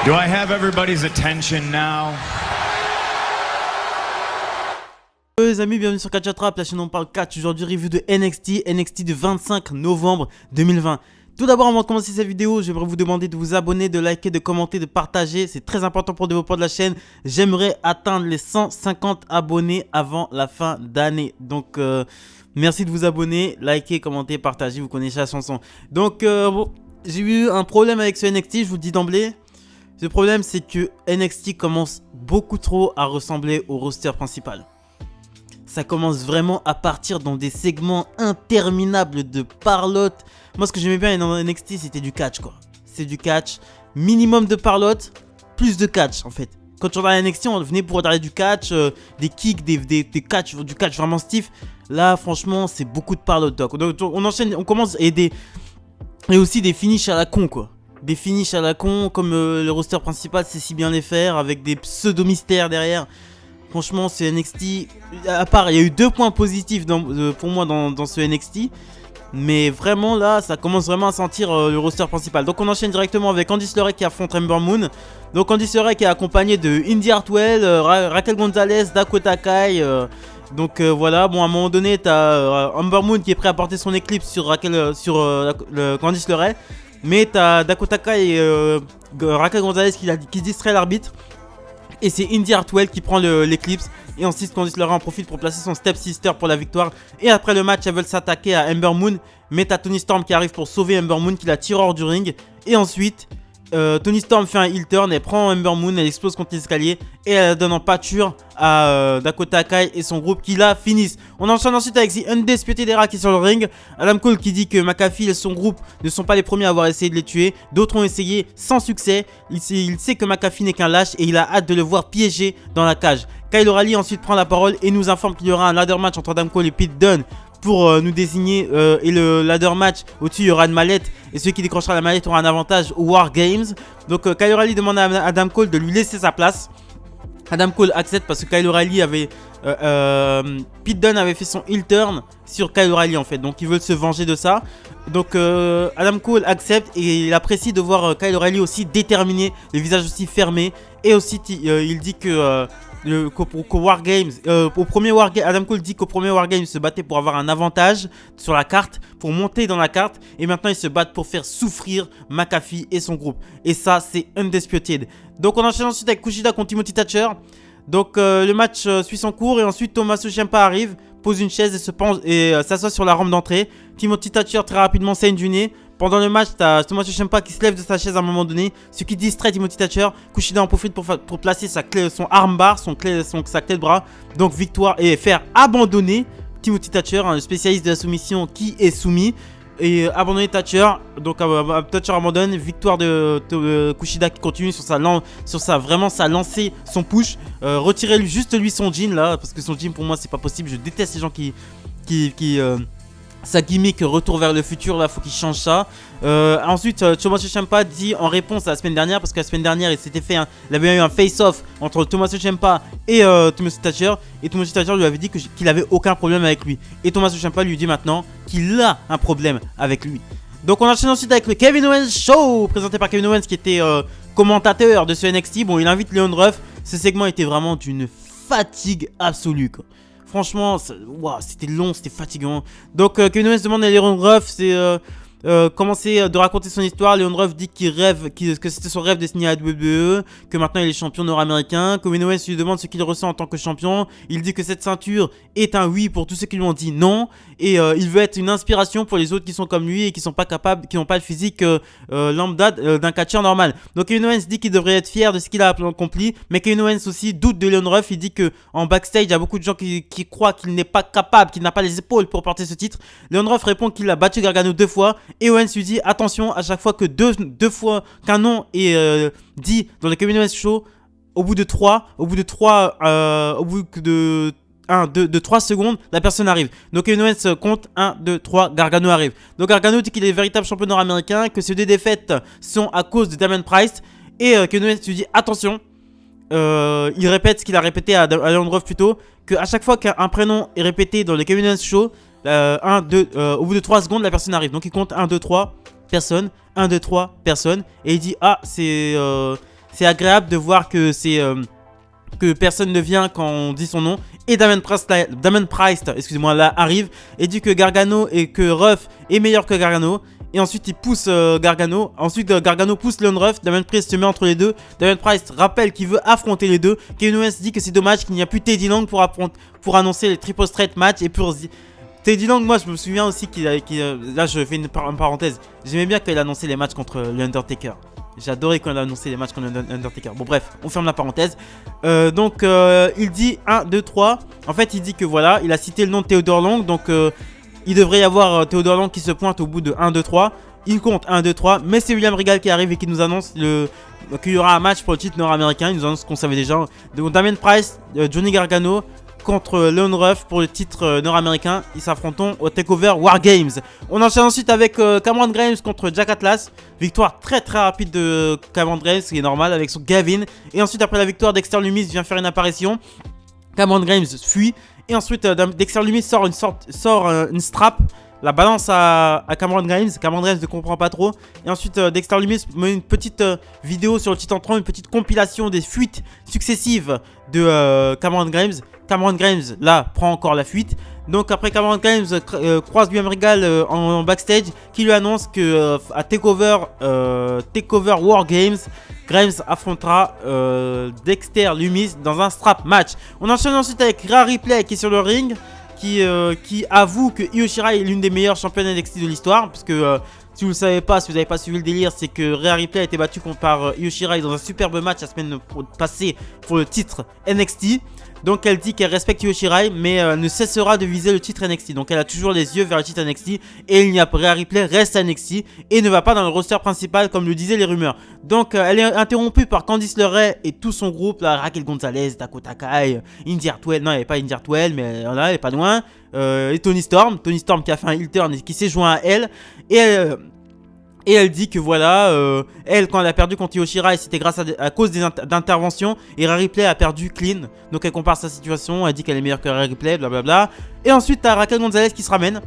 Do I have everybody's attention now? Les amis, bienvenue sur Catch Attrape, la chaîne où on parle catch. Aujourd'hui, review de NXT du 25 novembre 2020. Tout d'abord, avant de commencer cette vidéo, j'aimerais vous demander de vous abonner, de liker, de commenter, de partager. C'est très important pour le développement de la chaîne. J'aimerais atteindre les 150 abonnés avant la fin d'année. Donc, merci de vous abonner, liker, commenter, partager. Vous connaissez la chanson. Donc, bon, j'ai eu un problème avec ce NXT, je vous le dis d'emblée. Ce problème, c'est que NXT commence beaucoup trop à ressembler au roster principal. Ça commence vraiment à partir dans des segments interminables de parlotte. Moi, ce que j'aimais bien dans NXT, c'était du catch, quoi. C'est du catch, minimum de parlotte, plus de catch, en fait. Quand tu regardes NXT, on venait pour regarder du catch, des kicks, des catch, du catch vraiment stiff. Là, franchement, c'est beaucoup de parlotte. Donc, on enchaîne, on commence et aussi des finishes à la con, quoi. Des finishes à la con, comme le roster principal sait si bien les faire, avec des pseudo-mystères derrière. Franchement, ce NXT, à part, il y a eu 2 points positifs pour moi dans ce NXT. Mais vraiment, là, ça commence vraiment à sentir le roster principal. Donc, on enchaîne directement avec Candice LeRae qui affronte Ember Moon. Donc, Candice LeRae qui est accompagnée de Indi Hartwell, Raquel Gonzalez, Dakota Kai. Donc, voilà. Bon, à un moment donné, t'as Ember Moon qui est prêt à porter son Eclipse sur Candice LeRae. Mais t'as Dakota Kai et Raquel Gonzalez qui distrait l'arbitre. Et c'est Indi Hartwell qui prend l'Eclipse. Et ensuite Candice LeRae en profite pour placer son Step Sister pour la victoire. Et après le match, elles veulent s'attaquer à Ember Moon. Mais t'as Toni Storm qui arrive pour sauver Ember Moon, qui la tire hors du ring. Et ensuite, Toni Storm fait un heel turn. Elle prend Ember Moon, elle explose contre l'escalier. Et elle donne en pâture à Dakota Kai et son groupe qui la finissent. On enchaîne ensuite avec The Undisputed Era qui est sur le ring. Adam Cole qui dit que McAfee et son groupe ne sont pas les premiers à avoir essayé de les tuer. D'autres ont essayé sans succès. Il sait que McAfee n'est qu'un lâche et il a hâte de le voir piégé dans la cage. Kyle O'Reilly ensuite prend la parole et nous informe qu'il y aura un ladder match entre Adam Cole et Pete Dunne pour nous désigner. Et le ladder match, au-dessus il y aura une mallette. Et celui qui décrochera la mallette aura un avantage au War Games. Donc Kyle O'Reilly demande à Adam Cole de lui laisser sa place. Adam Cole accepte parce que Kyle O'Reilly avait... Pete Dunne avait fait son heel turn sur Kyle O'Reilly en fait. Donc ils veulent se venger de ça. Donc Adam Cole accepte et il apprécie de voir Kyle O'Reilly aussi déterminé, le visage aussi fermé. Et aussi il dit que... qu'au War Games, Adam Cole dit qu'au premier War Games il se battait pour avoir un avantage sur la carte, pour monter dans la carte, et maintenant ils se battent pour faire souffrir McAfee et son groupe. Et ça, c'est Undisputed. Donc on enchaîne ensuite avec Kushida contre Timothy Thatcher. Donc le match suit son cours et ensuite Tommaso Ciampa arrive, pose une chaise et s'assoit sur la rampe d'entrée. Timothy Thatcher très rapidement saigne du nez. Pendant le match, t'as Tommaso Ciampa qui se lève de sa chaise à un moment donné, ce qui distrait Timothy Thatcher. Kushida en profite pour placer son armbar, sa clé de bras. Donc victoire et faire abandonner Timothy Thatcher, un spécialiste de la soumission qui est soumis. Et abandonner Thatcher, donc Thatcher abandonne, victoire de Kushida qui continue sur sa lancée, son push. Retirez juste lui son jean là, parce que son jean pour moi c'est pas possible. Je déteste les gens qui sa gimmick retour vers le futur là, faut qu'il change ça. Ensuite Tommaso Ciampa dit en réponse à la semaine dernière, parce que la semaine dernière il avait eu un face-off entre Tommaso Ciampa et Timothy Thatcher, et Timothy Thatcher lui avait dit qu'il avait aucun problème avec lui, et Tommaso Ciampa lui dit maintenant qu'il a un problème avec lui. Donc on enchaîne ensuite avec le Kevin Owens Show, présenté par Kevin Owens qui était commentateur de ce NXT. Bon, il invite Leon Ruff. Ce segment était vraiment d'une fatigue absolue quoi. Franchement, c'était long, c'était fatigant. Donc Kevin Owens demande à Leon Ruff commencer de raconter son histoire. Leon Ruff dit que c'était son rêve de signer à la WWE, que maintenant il est champion nord-américain. Kevin Owens lui demande ce qu'il ressent en tant que champion. Il dit que cette ceinture est un oui pour tous ceux qui lui ont dit non. Et il veut être une inspiration pour les autres qui sont comme lui et qui sont pas capables, qui n'ont pas le physique lambda d'un catcheur normal. Donc Kevin Owens dit qu'il devrait être fier de ce qu'il a accompli, mais Kevin Owens aussi doute de Leon Ruff. Il dit que en backstage il y a beaucoup de gens qui croient qu'il n'est pas capable, qu'il n'a pas les épaules pour porter ce titre. Leon Ruff répond qu'il a battu Gargano 2 fois, et Owens lui dit attention, à chaque fois que deux fois qu'un nom est dit dans le Kevin Owens Show, au bout de 3 secondes, la personne arrive. Donc Kevin Owens compte 1, 2, 3, Gargano arrive. Donc Gargano dit qu'il est le véritable champion nord-américain, que ces 2 défaites sont à cause de Damien Price. Et Kevin Owens lui dit attention, il répète ce qu'il a répété à Leon Ruff plus tôt, que à chaque fois qu'un prénom est répété dans le Kevin Owens Show, au bout de 3 secondes, la personne arrive. Donc il compte 1, 2, 3, personne, 1, 2, 3, personne. Et il dit ah, c'est c'est agréable de voir que que personne ne vient quand on dit son nom. Et Damien Price, excusez-moi, là arrive et dit que Gargano et que Ruff est meilleur que Gargano. Et ensuite il pousse Gargano. Ensuite Gargano pousse Leon Ruff. Damien Price se met entre les deux. Damien Price rappelle qu'il veut affronter les deux. Kevin Owens dit que c'est dommage qu'il n'y a plus Teddy Long pour annoncer les triple straight match. Et pour Teddy Long, moi je me souviens aussi là je fais une parenthèse. J'aimais bien quand il annonçait les matchs contre l'Undertaker. J'adorais quand il a annoncé les matchs contre l'Undertaker. Bon bref, on ferme la parenthèse. Il dit 1, 2, 3. En fait il dit que voilà, il a cité le nom de Theodore Long. Donc il devrait y avoir Theodore Long qui se pointe au bout de 1, 2, 3. Il compte 1, 2, 3. Mais c'est William Regal qui arrive et qui nous annonce qu'il y aura un match pour le titre nord-américain. Il nous annonce qu'on savait déjà. Donc Damien Price, Johnny Gargano contre Leon Ruff pour le titre nord-américain. Ils s'affronteront au TakeOver War Games. On enchaîne ensuite avec Cameron Grimes contre Jack Atlas. Victoire très rapide de Cameron Grimes, ce qui est normal avec son Gavin. Et ensuite après la victoire, Dexter Lumis vient faire une apparition. Cameron Grimes fuit. Et ensuite Dexter Lumis sort une strap. La balance à Cameron Grimes. Cameron Grimes ne comprend pas trop. Et ensuite Dexter Lumis met une petite vidéo sur le titre entrant. Une petite compilation des fuites successives de Cameron Grimes. Cameron Grimes là prend encore la fuite. Donc après Cameron Grimes croise William Regal en backstage qui lui annonce que à TakeOver War Games, Grimes affrontera Dexter Lumis dans un strap match. On enchaîne ensuite avec Rhea Ripley qui est sur le ring, qui avoue que Io Shirai est l'une des meilleures championnes NXT de l'histoire. Parce que si vous ne le savez pas, si vous n'avez pas suivi le délire, c'est que Rhea Ripley a été battue par Io Shirai dans un superbe match la semaine passée pour le titre NXT. Donc elle dit qu'elle respecte Io Shirai, mais ne cessera de viser le titre NXT. Donc elle a toujours les yeux vers le titre NXT. Et il n'y a Rhea Ripley reste à NXT et ne va pas dans le roster principal comme le disaient les rumeurs. Donc elle est interrompue par Candice LeRae et tout son groupe, là, Raquel Gonzalez, Dakota Kai, Indy Hartwell. Non, il n'y avait pas Indy Hartwell, mais voilà, elle est pas loin. Et Toni Storm qui a fait un heel turn et qui s'est joint à elle. Et elle dit que voilà, elle quand elle a perdu contre Io Shirai, c'était grâce à cause d'interventions. Et Rhea Ripley a perdu clean. Donc elle compare sa situation, elle dit qu'elle est meilleure que Rhea Ripley, blablabla. Et ensuite t'as Raquel Gonzalez qui se ramène.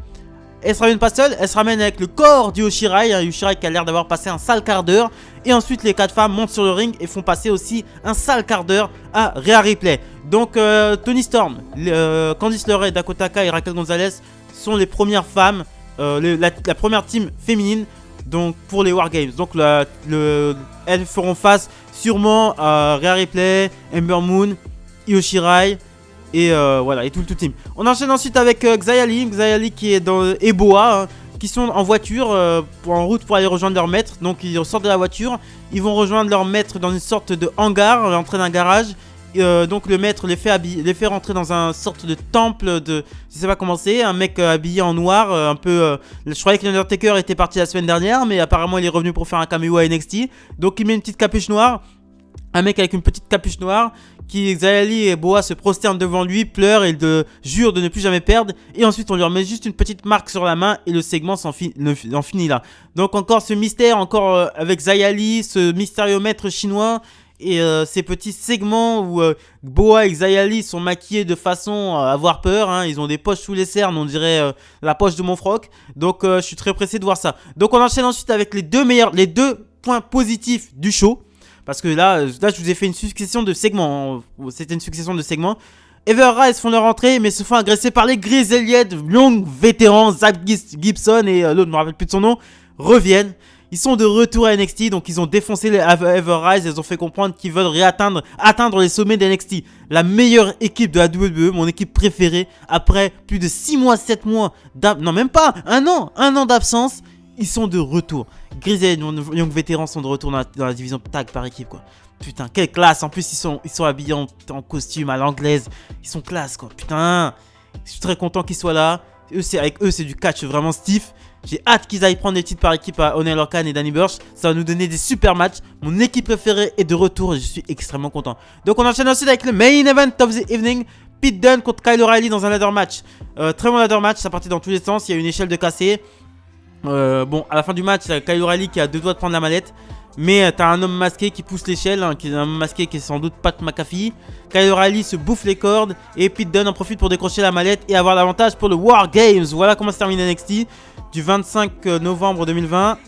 Elle se ramène pas seule, elle se ramène avec le corps d'Io Shirai. Io Shirai qui a l'air d'avoir passé un sale quart d'heure. Et ensuite les 4 femmes montent sur le ring et font passer aussi un sale quart d'heure à Rhea Ripley. Donc Toni Storm, Candice LeRae, Dakota Kai et Raquel Gonzalez sont les premières femmes, la première team féminine. Donc pour les Wargames, donc elles feront face sûrement à Rhea Ripley, Ember Moon, Io Shirai et voilà, et tout le team. On enchaîne ensuite avec Xia Li qui est dans Eboa, hein, qui sont en voiture en route pour aller rejoindre leur maître. Donc ils sortent de la voiture, ils vont rejoindre leur maître dans une sorte de hangar, l'entrée d'un garage. Donc le maître les fait rentrer dans un sorte de temple de... Je sais pas comment c'est, un mec habillé en noir, un peu... je croyais que l'Undertaker était parti la semaine dernière, mais apparemment il est revenu pour faire un caméo à NXT. Donc il met une petite capuche noire, un mec avec une petite capuche noire, Xia Li et Boa se prosternent devant lui, pleurent et jurent de ne plus jamais perdre. Et ensuite on lui remet juste une petite marque sur la main et le segment en finit là. Donc encore ce mystère, encore avec Xia Li, ce mystérieux maître chinois. Et ces petits segments où Boa et Xia Li sont maquillés de façon à avoir peur, hein. Ils ont des poches sous les cernes, on dirait la poche de mon froc. Donc je suis très pressé de voir ça. Donc on enchaîne ensuite avec les deux points positifs du show. Parce que là je vous ai fait une succession de segments, hein. C'était une succession de segments. Ever Rise font leur entrée mais se font agresser par les Grizzly Elliott, longs vétérans, Zach Gibson et l'autre, je me rappelle plus de son nom, reviennent. Ils sont de retour à NXT, donc ils ont défoncé les Ever Rise. Ils ont fait comprendre qu'ils veulent atteindre les sommets d'NXT. La meilleure équipe de la WWE, mon équipe préférée. Après plus de 6 mois, 7 mois, non même pas, un an d'absence. Ils sont de retour. Grizzly et Young Vétérans sont de retour dans la division tag par équipe, quoi. Putain, quelle classe. En plus, ils sont habillés en costume à l'anglaise. Ils sont classe, quoi. Putain, je suis très content qu'ils soient là. Avec eux, c'est du catch vraiment stiff. J'ai hâte qu'ils aillent prendre des titres par équipe à Oney Lorcan et Danny Burch. Ça va nous donner des super matchs. Mon équipe préférée est de retour et je suis extrêmement content. Donc on enchaîne ensuite avec le main event of the evening. Pete Dunne contre Kyle O'Reilly dans un ladder match. Très bon ladder match, ça partait dans tous les sens. Il y a une échelle de cassé. Bon, à la fin du match, il y a Kyle O'Reilly qui a 2 doigts de prendre la mallette. Mais t'as un homme masqué qui pousse l'échelle, hein, qui est un homme masqué qui est sans doute Pat McAfee. Kyle O'Reilly se bouffe les cordes et Pete Dunne en profite pour décrocher la mallette et avoir l'avantage pour le War Games. Voilà comment se termine NXT du 25 novembre 2020.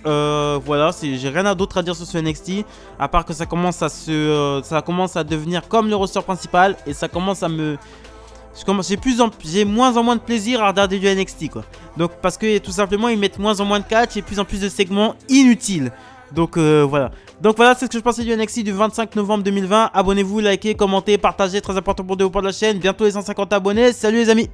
Voilà, j'ai rien d'autre à dire sur ce NXT à part que ça commence à devenir comme le roster principal et ça commence à me... J'ai moins en moins de plaisir à regarder du NXT quoi. Donc parce que tout simplement ils mettent moins en moins de catch et plus en plus de segments inutiles. Donc voilà. Donc voilà, c'est ce que je pensais du NXT du 25 novembre 2020. Abonnez-vous, likez, commentez, partagez, très important pour développer de la chaîne. Bientôt les 150 abonnés. Salut les amis.